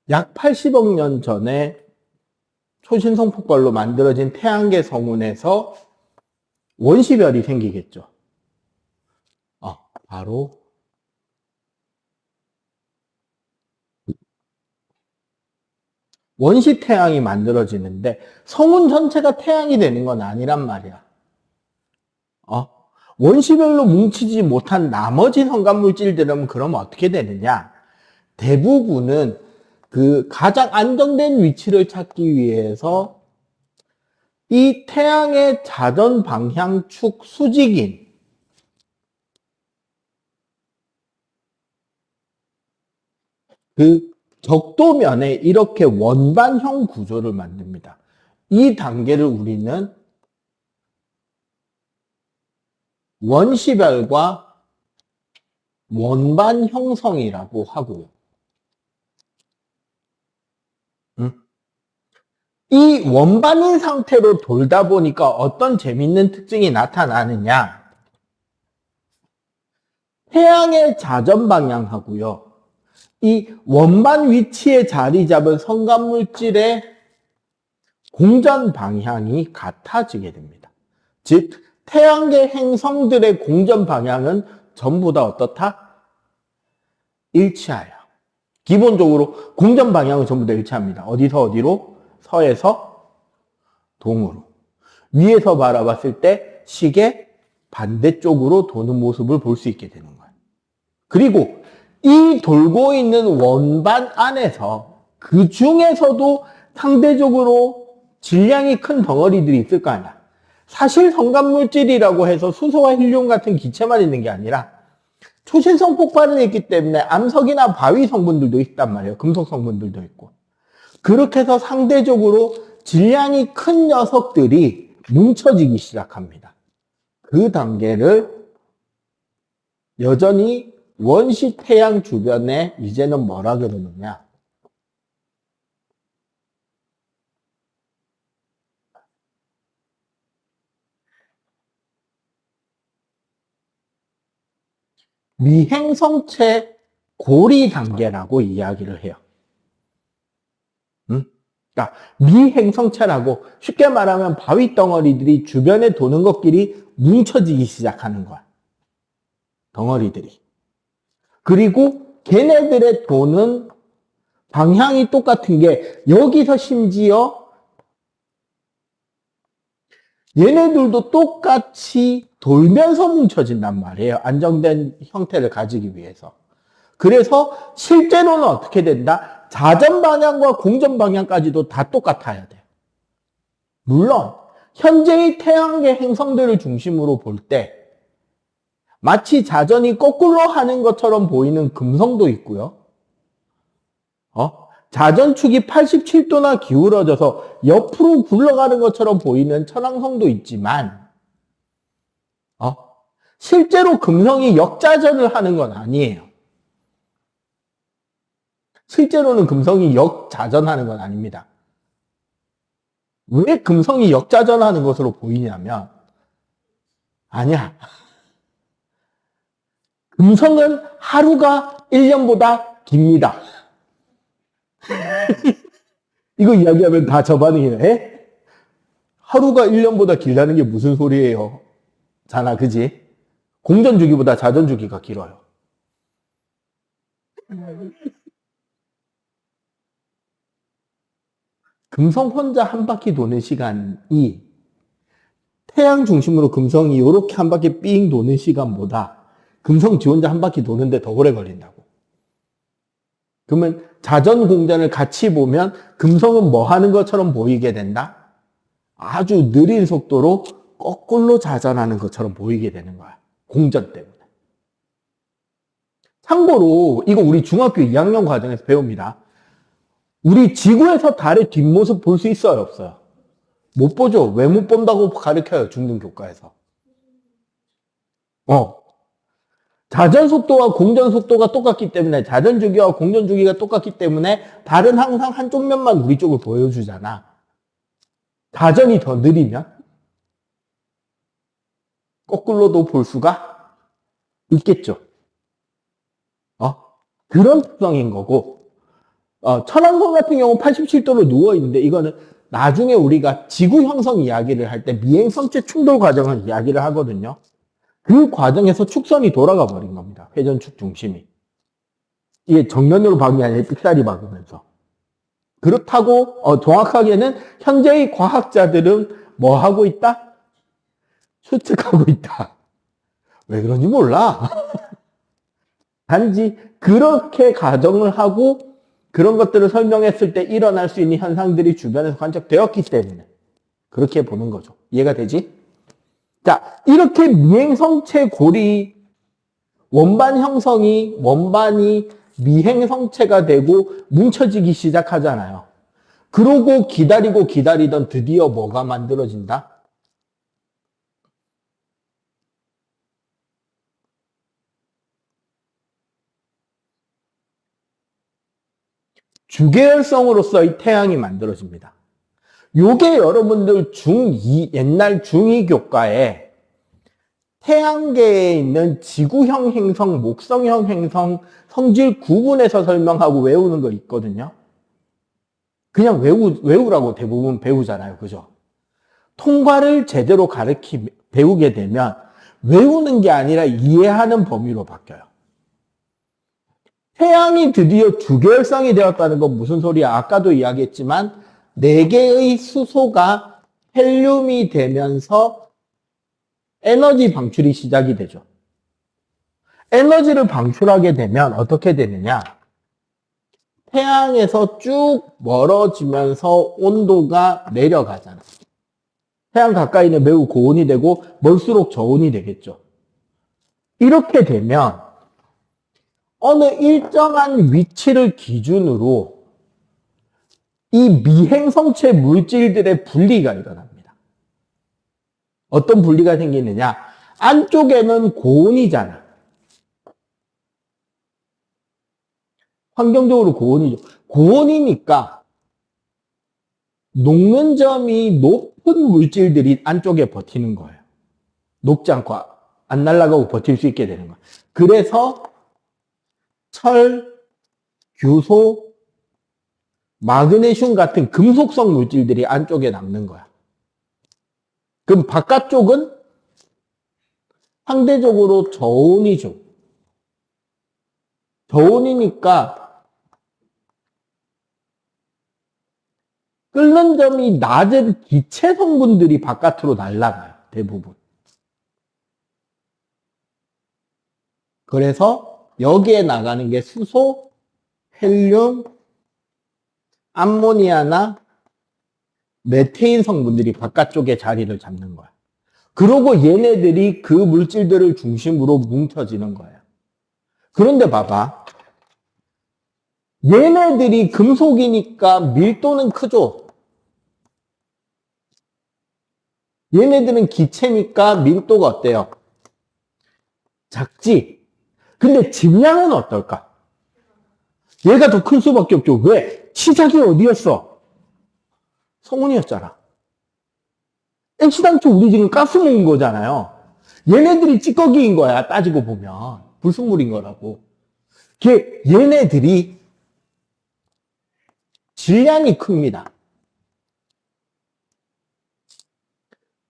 약 80억 년 전에 초신성 폭발로 만들어진 태양계 성운에서 원시별이 생기겠죠. 바로 원시 태양이 만들어지는데 성운 전체가 태양이 되는 건 아니란 말이야. 원시별로 뭉치지 못한 나머지 성간물질들은 그럼 어떻게 되느냐? 대부분은 그 가장 안정된 위치를 찾기 위해서 이 태양의 자전 방향축 수직인 그 적도면에 이렇게 원반형 구조를 만듭니다. 이 단계를 우리는 원시별과 원반 형성이라고 하고요. 이 원반인 상태로 돌다 보니까 어떤 재밌는 특징이 나타나느냐? 태양의 자전 방향하고요. 이 원반 위치에 자리 잡은 성간물질의 공전 방향이 같아지게 됩니다. 즉, 태양계 행성들의 공전 방향은 전부 다 어떻다? 일치하여. 기본적으로 공전 방향은 전부 다 일치합니다. 어디서 어디로? 서에서 동으로. 위에서 바라봤을 때 시계 반대쪽으로 도는 모습을 볼 수 있게 되는 거예요. 그리고 이 돌고 있는 원반 안에서 그 중에서도 상대적으로 질량이 큰 덩어리들이 있을 거 아니야. 사실 성간물질이라고 해서 수소와 헬륨 같은 기체만 있는 게 아니라 초신성 폭발을 했기 때문에 암석이나 바위 성분들도 있단 말이에요. 금속 성분들도 있고. 그렇게 해서 상대적으로 질량이 큰 녀석들이 뭉쳐지기 시작합니다. 그 단계를 여전히 원시 태양 주변에 이제는 뭐라 그러느냐? 미행성체 고리 단계라고 이야기를 해요. 그러니까 미행성체라고 쉽게 말하면 바위 덩어리들이 주변에 도는 것끼리 뭉쳐지기 시작하는 거야. 덩어리들이. 그리고 걔네들의 도는 방향이 똑같은 게 여기서 심지어 얘네들도 똑같이 돌면서 뭉쳐진단 말이에요. 안정된 형태를 가지기 위해서. 그래서 실제로는 어떻게 된다? 자전 방향과 공전 방향까지도 다 똑같아야 돼. 물론 현재의 태양계 행성들을 중심으로 볼 때 마치 자전이 거꾸로 하는 것처럼 보이는 금성도 있고요. 자전축이 87도나 기울어져서 옆으로 굴러가는 것처럼 보이는 천왕성도 있지만 실제로 금성이 역자전을 하는 건 아니에요. 실제로는 금성이 역자전하는 건 아닙니다. 왜 금성이 역자전하는 것으로 보이냐면 아니야. 금성은 하루가 1년보다 깁니다. 이거 이야기하면 다 저 반응이네. 하루가 1년보다 길다는 게 무슨 소리예요? 자나, 그지? 공전주기보다 자전주기가 길어요. 금성 혼자 한 바퀴 도는 시간이 태양 중심으로 금성이 이렇게 한 바퀴 삥 도는 시간보다 금성 지 혼자 한 바퀴 도는데 더 오래 걸린다고. 그러면 자전, 공전을 같이 보면 금속은 뭐 하는 것처럼 보이게 된다? 아주 느린 속도로 거꾸로 자전하는 것처럼 보이게 되는 거야. 공전 때문에. 참고로 이거 우리 중학교 2학년 과정에서 배웁니다. 우리 지구에서 달의 뒷모습 볼 수 있어요, 없어요? 못 보죠. 왜 못 본다고 가르쳐요, 중등 교과에서. 자전 속도와 공전 속도가 똑같기 때문에, 자전 주기와 공전 주기가 똑같기 때문에 달은 항상 한쪽 면만 우리 쪽을 보여주잖아. 자전이 더 느리면 거꾸로도 볼 수가 있겠죠. 그런 특성인 거고, 천왕성 같은 경우 87도로 누워있는데, 이거는 나중에 우리가 지구 형성 이야기를 할 때 미행성체 충돌 과정을 이야기를 하거든요. 그 과정에서 축선이 돌아가 버린 겁니다. 회전축 중심이. 이게 정면으로 박은 게 아니라 삑사리 박으면서. 그렇다고 정확하게는 현재의 과학자들은 뭐 하고 있다? 추측하고 있다. 왜 그런지 몰라. 단지 그렇게 가정을 하고 그런 것들을 설명했을 때 일어날 수 있는 현상들이 주변에서 관측되었기 때문에 그렇게 보는 거죠. 이해가 되지? 자, 이렇게 미행성체 골이 원반이 미행성체가 되고 뭉쳐지기 시작하잖아요. 그러고 기다리고 기다리던 드디어 뭐가 만들어진다? 주계열성으로서의 태양이 만들어집니다. 요게 여러분들 옛날 중2 교과에 태양계에 있는 지구형 행성, 목성형 행성, 성질 구분해서 설명하고 외우는 거 있거든요. 그냥 외우라고 대부분 배우잖아요. 그죠? 통과를 제대로 배우게 되면 외우는 게 아니라 이해하는 범위로 바뀌어요. 태양이 드디어 주계열성이 되었다는 건 무슨 소리야? 아까도 이야기했지만 4개의 수소가 헬륨이 되면서 에너지 방출이 시작이 되죠. 에너지를 방출하게 되면 어떻게 되느냐? 태양에서 쭉 멀어지면서 온도가 내려가잖아. 태양 가까이는 매우 고온이 되고 멀수록 저온이 되겠죠. 이렇게 되면 어느 일정한 위치를 기준으로 이 미행성체 물질들의 분리가 일어납니다. 어떤 분리가 생기느냐? 안쪽에는 고온이잖아. 환경적으로 고온이죠. 고온이니까 녹는 점이 높은 물질들이 안쪽에 버티는 거예요. 녹지 않고 안 날아가고 버틸 수 있게 되는 거예요. 그래서 철, 규소, 마그네슘 같은 금속성 물질들이 안쪽에 남는 거야. 그럼 바깥쪽은 상대적으로 저온이죠. 저온이니까 끓는 점이 낮은 기체 성분들이 바깥으로 날아가요. 대부분. 그래서 여기에 나가는 게 수소, 헬륨, 암모니아나 메테인 성분들이 바깥쪽에 자리를 잡는 거야. 그러고 얘네들이 그 물질들을 중심으로 뭉쳐지는 거예요. 그런데 봐봐. 얘네들이 금속이니까 밀도는 크죠. 얘네들은 기체니까 밀도가 어때요? 작지? 근데 질량은 어떨까? 얘가 더 클 수밖에 없죠. 왜? 시작이 어디였어? 성운이었잖아. 액시단초 우리 지금 가스 먹은 거잖아요. 얘네들이 찌꺼기인 거야. 따지고 보면. 불순물인 거라고. 얘네들이 질량이 큽니다.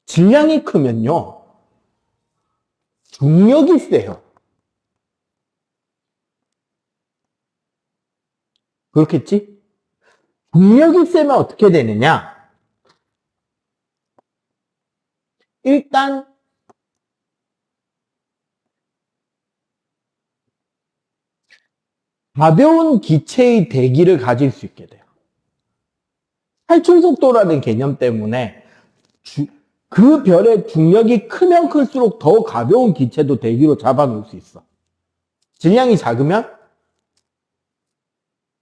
질량이 크면요. 중력이 세요. 그렇겠지? 중력이 세면 어떻게 되느냐? 일단 가벼운 기체의 대기를 가질 수 있게 돼요. 탈출 속도라는 개념 때문에 그 별의 중력이 크면 클수록 더 가벼운 기체도 대기로 잡아놓을 수 있어. 질량이 작으면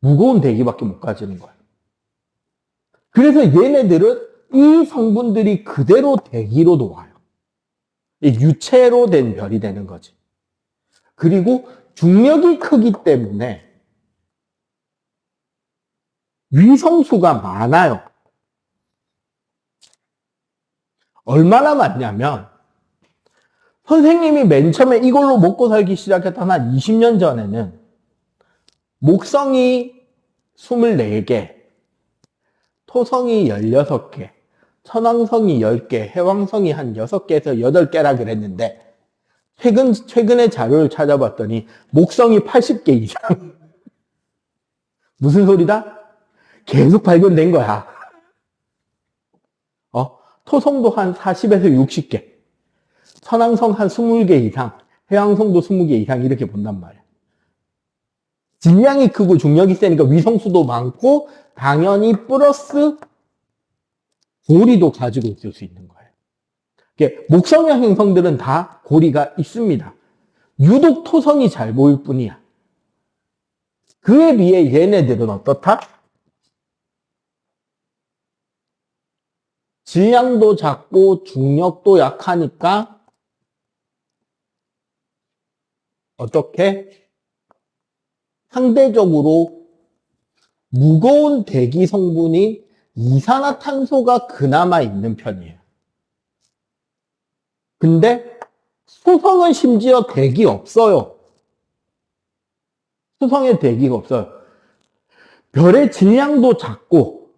무거운 대기밖에 못 가지는 거예요. 그래서 얘네들은 이 성분들이 그대로 대기로 놓아요. 유체로 된 별이 되는 거지. 그리고 중력이 크기 때문에 위성수가 많아요. 얼마나 많냐면 선생님이 맨 처음에 이걸로 먹고 살기 시작했던 한 20년 전에는 목성이 24개, 토성이 16개, 천왕성이 10개, 해왕성이 한 6개에서 8개라 그랬는데 최근에 자료를 찾아봤더니 목성이 80개 이상. 무슨 소리다? 계속 발견된 거야. 토성도 한 40에서 60개, 천왕성 한 20개 이상, 해왕성도 20개 이상 이렇게 본단 말이야. 질량이 크고 중력이 세니까 위성수도 많고 당연히 플러스 고리도 가지고 있을 수 있는 거예요. 목성형 행성들은 다 고리가 있습니다. 유독 토성이 잘 보일 뿐이야. 그에 비해 얘네들은 어떻다? 질량도 작고 중력도 약하니까 어떻게? 상대적으로 무거운 대기 성분인 이산화탄소가 그나마 있는 편이에요. 근데 수성은 심지어 대기 없어요. 수성에 대기가 없어요. 별의 질량도 작고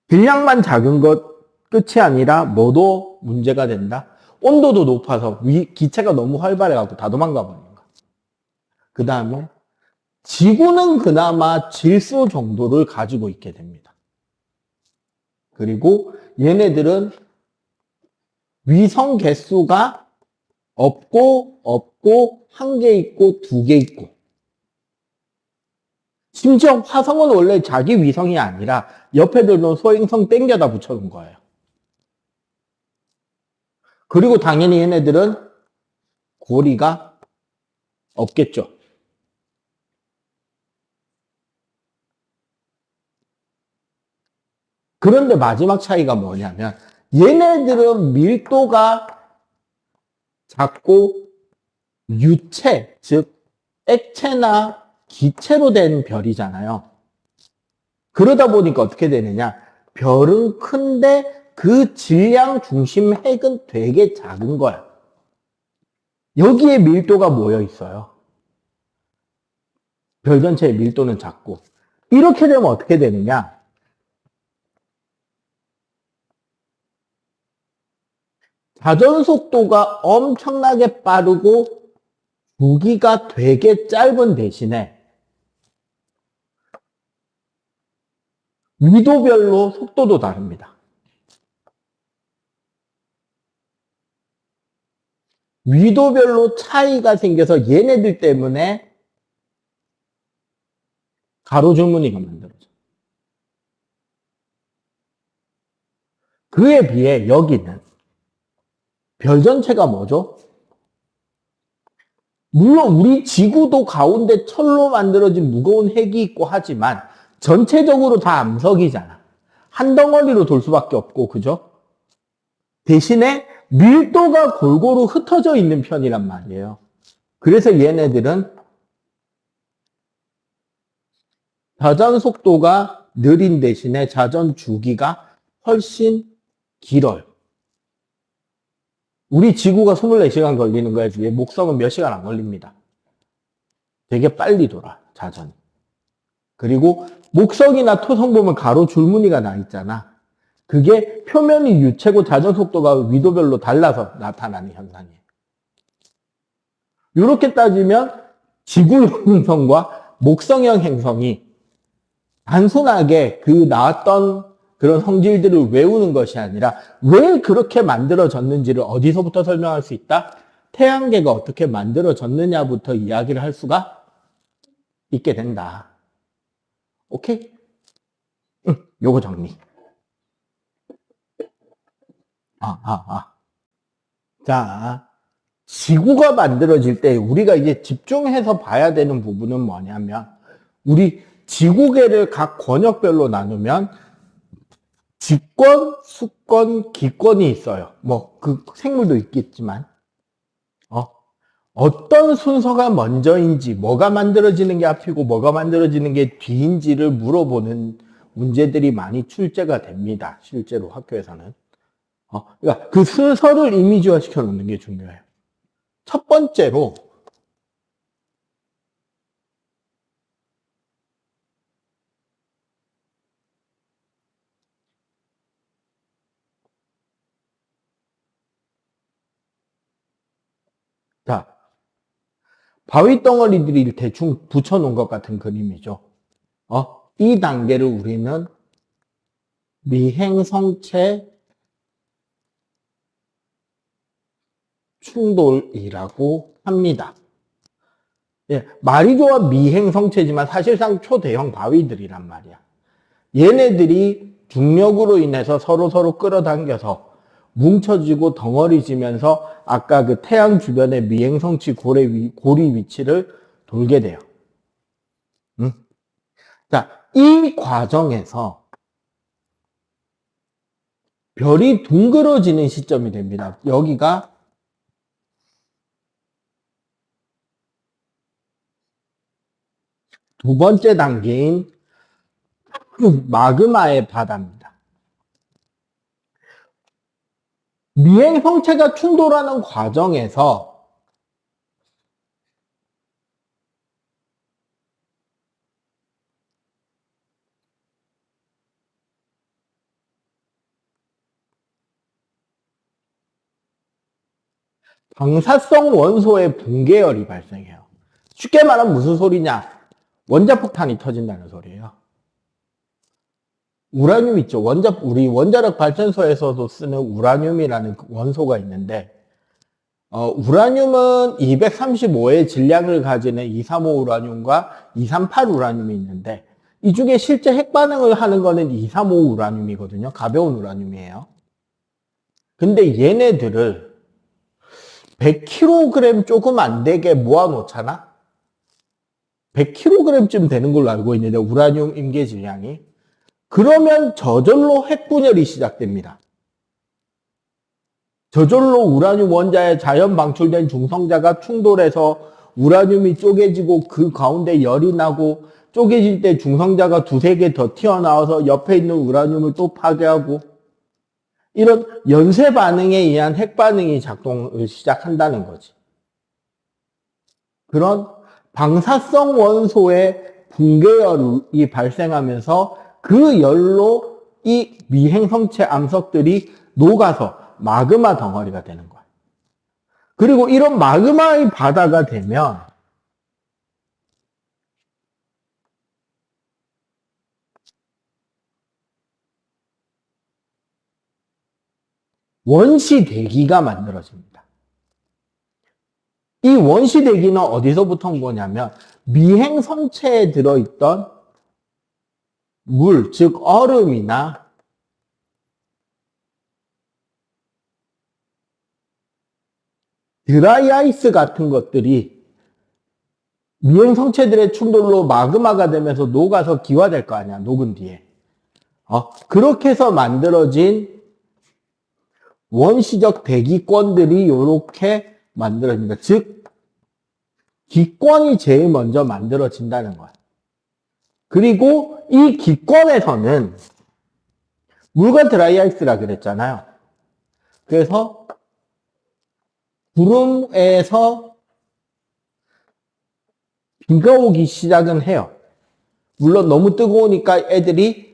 질량만 작은 것 끝이 아니라 뭐도 문제가 된다? 온도도 높아서 기체가 너무 활발해갖고 다 도망가 버리는 거야. 그 다음에 지구는 그나마 질소 정도를 가지고 있게 됩니다. 그리고 얘네들은 위성 개수가 없고, 한 개 있고, 2개 있고. 심지어 화성은 원래 자기 위성이 아니라 옆에 들던 소행성 땡겨다 붙여놓은 거예요. 그리고 당연히 얘네들은 고리가 없겠죠. 그런데 마지막 차이가 뭐냐면 얘네들은 밀도가 작고 유체, 즉 액체나 기체로 된 별이잖아요. 그러다 보니까 어떻게 되느냐? 별은 큰데 그 질량 중심 핵은 되게 작은 거야. 여기에 밀도가 모여 있어요. 별 전체의 밀도는 작고. 이렇게 되면 어떻게 되느냐? 자전 속도가 엄청나게 빠르고 주기가 되게 짧은 대신에 위도별로 속도도 다릅니다. 위도별로 차이가 생겨서 얘네들 때문에 가로줄무늬가 만들어져. 그에 비해 여기는 별 전체가 뭐죠? 물론 우리 지구도 가운데 철로 만들어진 무거운 핵이 있고 하지만 전체적으로 다 암석이잖아. 한 덩어리로 돌 수밖에 없고, 그죠? 대신에 밀도가 골고루 흩어져 있는 편이란 말이에요. 그래서 얘네들은 자전 속도가 느린 대신에 자전 주기가 훨씬 길어요. 우리 지구가 24시간 걸리는 거에 비해 목성은 몇 시간 안 걸립니다. 되게 빨리 돌아, 자전이. 그리고 목성이나 토성 보면 가로 줄무늬가 나 있잖아. 그게 표면이 유체고 자전 속도가 위도별로 달라서 나타나는 현상이에요. 이렇게 따지면 지구형 행성과 목성형 행성이 단순하게 그 나왔던 그런 성질들을 외우는 것이 아니라 왜 그렇게 만들어졌는지를 어디서부터 설명할 수 있다? 태양계가 어떻게 만들어졌느냐부터 이야기를 할 수가 있게 된다. 오케이? 응, 요거 정리. 자, 지구가 만들어질 때 우리가 이제 집중해서 봐야 되는 부분은 뭐냐면, 우리 지구계를 각 권역별로 나누면 직권, 수권, 기권이 있어요. 뭐, 그 생물도 있겠지만, 어떤 순서가 먼저인지, 뭐가 만들어지는 게 앞이고, 뭐가 만들어지는 게 뒤인지를 물어보는 문제들이 많이 출제가 됩니다. 실제로 학교에서는. 그러니까 그 순서를 이미지화 시켜 놓는 게 중요해요. 첫 번째로, 자, 바위 덩어리들이 대충 붙여놓은 것 같은 그림이죠. 이 단계를 우리는 미행성체 충돌이라고 합니다. 예, 말이 좋아 미행성체지만 사실상 초대형 바위들이란 말이야. 얘네들이 중력으로 인해서 서로 끌어당겨서 뭉쳐지고 덩어리지면서 아까 그 태양 주변의 미행성치 고리 위치를 돌게 돼요. 응? 자, 이 과정에서 별이 둥그러지는 시점이 됩니다. 여기가 두 번째 단계인 마그마의 바다입니다. 미행성체가 충돌하는 과정에서 방사성 원소의 붕괴열이 발생해요. 쉽게 말하면 무슨 소리냐? 원자폭탄이 터진다는 소리예요. 우라늄 있죠. 우리 원자력 발전소에서도 쓰는 우라늄이라는 원소가 있는데, 우라늄은 235의 질량을 가지는 235 우라늄과 238 우라늄이 있는데, 이 중에 실제 핵 반응을 하는 거는 235 우라늄이거든요. 가벼운 우라늄이에요. 근데 얘네들을 100kg 조금 안 되게 모아 놓잖아? 100kg쯤 되는 걸로 알고 있는데, 우라늄 임계 질량이. 그러면 저절로 핵분열이 시작됩니다. 저절로 우라늄 원자에 자연 방출된 중성자가 충돌해서 우라늄이 쪼개지고 그 가운데 열이 나고 쪼개질 때 중성자가 두세 개 더 튀어나와서 옆에 있는 우라늄을 또 파괴하고 이런 연쇄 반응에 의한 핵 반응이 작동을 시작한다는 거지. 그런 방사성 원소의 붕괴열이 발생하면서 그 열로 이 미행성체 암석들이 녹아서 마그마 덩어리가 되는 거야. 그리고 이런 마그마의 바다가 되면 원시 대기가 만들어집니다. 이 원시 대기는 어디서부터 온 거냐면 미행성체에 들어있던 물, 즉 얼음이나 드라이 아이스 같은 것들이 미행성체들의 충돌로 마그마가 되면서 녹아서 기화될 거 아니야, 녹은 뒤에. 그렇게 해서 만들어진 원시적 대기권들이 이렇게 만들어집니다. 즉, 기권이 제일 먼저 만들어진다는 거야. 그리고 이 기권에서는 물과 드라이아이스라 그랬잖아요. 그래서 구름에서 비가 오기 시작은 해요. 물론 너무 뜨거우니까 애들이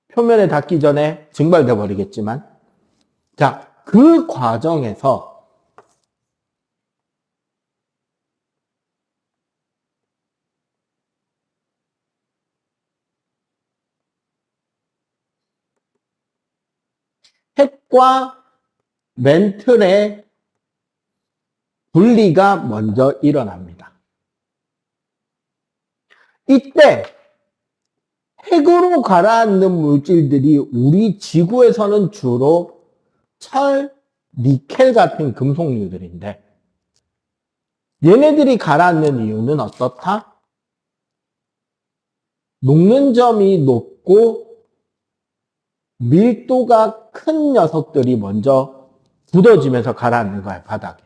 표면에 닿기 전에 증발돼 버리겠지만, 자, 그 과정에서 핵과 멘틀의 분리가 먼저 일어납니다. 이때 핵으로 가라앉는 물질들이 우리 지구에서는 주로 철, 니켈 같은 금속류들인데 얘네들이 가라앉는 이유는 어떻다? 녹는 점이 높고 밀도가 큰 녀석들이 먼저 굳어지면서 가라앉는 거야, 바닥에.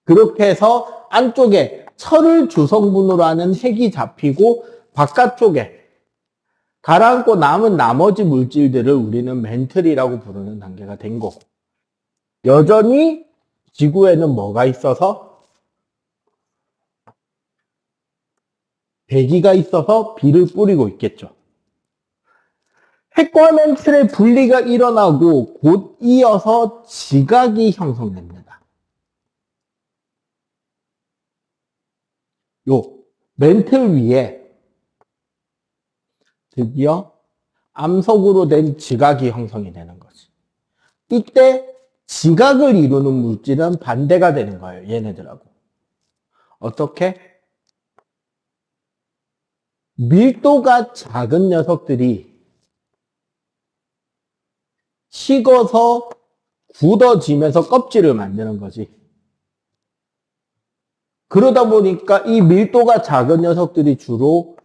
그렇게 해서 안쪽에 철을 주성분으로 하는 핵이 잡히고 바깥쪽에 가라앉고 남은 나머지 물질들을 우리는 멘틀이라고 부르는 단계가 된 거고. 여전히 지구에는 뭐가 있어서? 대기가 있어서 비를 뿌리고 있겠죠. 핵과 멘틀의 분리가 일어나고 곧 이어서 지각이 형성됩니다. 요 멘틀 위에 드디어 암석으로 된 지각이 형성이 되는 거지. 이때 지각을 이루는 물질은 반대가 되는 거예요. 얘네들하고. 어떻게? 밀도가 작은 녀석들이 식어서 굳어지면서 껍질을 만드는 거지. 그러다 보니까 이 밀도가 작은 녀석들이 주로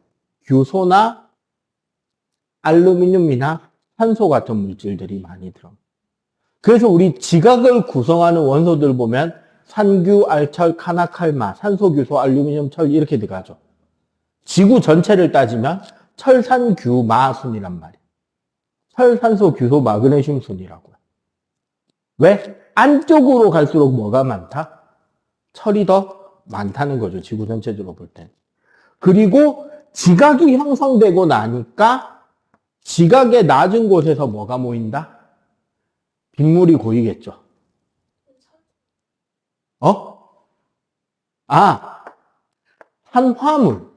규소나 알루미늄이나 산소 같은 물질들이 많이 들어. 그래서 우리 지각을 구성하는 원소들 보면 산규, 알철, 카나칼마, 산소, 규소, 알루미늄, 철 이렇게 들어가죠. 지구 전체를 따지면 철산, 규, 마 순이란 말이에요. 철, 산소, 규소, 마그네슘 순이라고요. 왜? 안쪽으로 갈수록 뭐가 많다? 철이 더 많다는 거죠. 지구 전체적으로 볼 땐. 그리고 지각이 형성되고 나니까 지각의 낮은 곳에서 뭐가 모인다? 빗물이 고이겠죠. 산화물.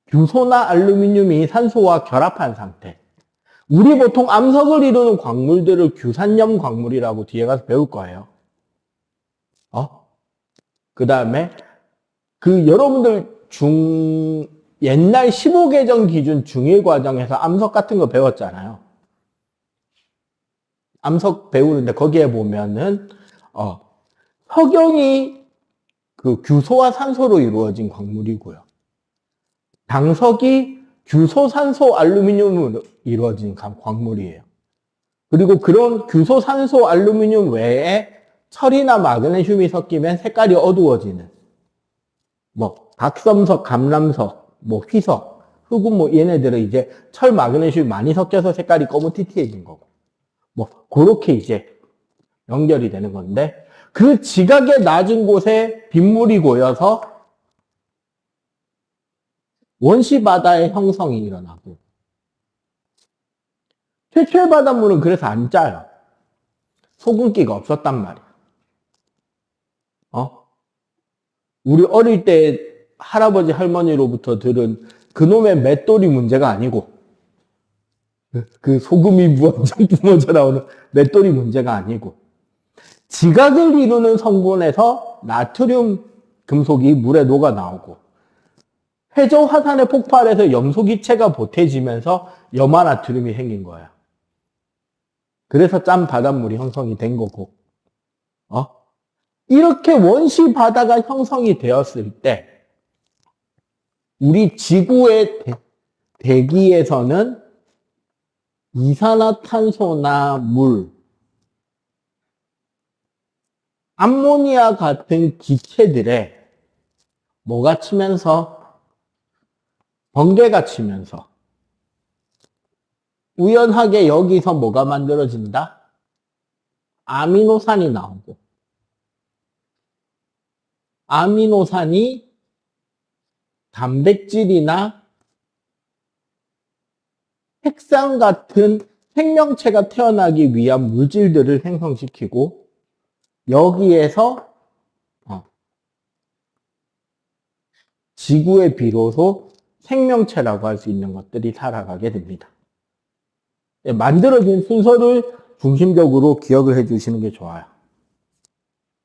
규소나 알루미늄이 산소와 결합한 상태. 우리 보통 암석을 이루는 광물들을 규산염 광물이라고 뒤에 가서 배울 거예요. 그 다음에 여러분들 옛날 15계정 기준 중1 과정에서 암석 같은 거 배웠잖아요. 암석 배우는데 거기에 보면은 석영이 규소와 산소로 이루어진 광물이고요. 당석이 규소, 산소, 알루미늄으로 이루어진 광물이에요. 그리고 그런 규소, 산소, 알루미늄 외에 철이나 마그네슘이 섞이면 색깔이 어두워지는 각섬석, 감람석, 휘석, 흑운 얘네들은 이제 철, 마그네슘이 많이 섞여서 색깔이 거무튀튀해진 거고 그렇게 이제 연결이 되는 건데 그 지각의 낮은 곳에 빗물이 고여서 원시 바다의 형성이 일어나고 최초의 바닷물은 그래서 안 짜요. 소금기가 없었단 말이야. 우리 어릴 때 할아버지 할머니로부터 들은 그놈의 맷돌이 문제가 아니고 그 소금이 무한정 뿜어져 나오는 맷돌이 문제가 아니고 지각을 이루는 성분에서 나트륨 금속이 물에 녹아 나오고 해저 화산의 폭발에서 염소기체가 보태지면서 염화나트륨이 생긴 거야. 그래서 짠 바닷물이 형성이 된 거고 이렇게 원시 바다가 형성이 되었을 때 우리 지구의 대기에서는 이산화탄소나 물, 암모니아 같은 기체들에 뭐가 치면서? 번개가 치면서 우연하게 여기서 뭐가 만들어진다? 아미노산이 나오고 아미노산이 단백질이나 핵산 같은 생명체가 태어나기 위한 물질들을 생성시키고 여기에서 지구에 비로소 생명체라고 할 수 있는 것들이 살아가게 됩니다. 만들어진 순서를 중심적으로 기억을 해주시는 게 좋아요.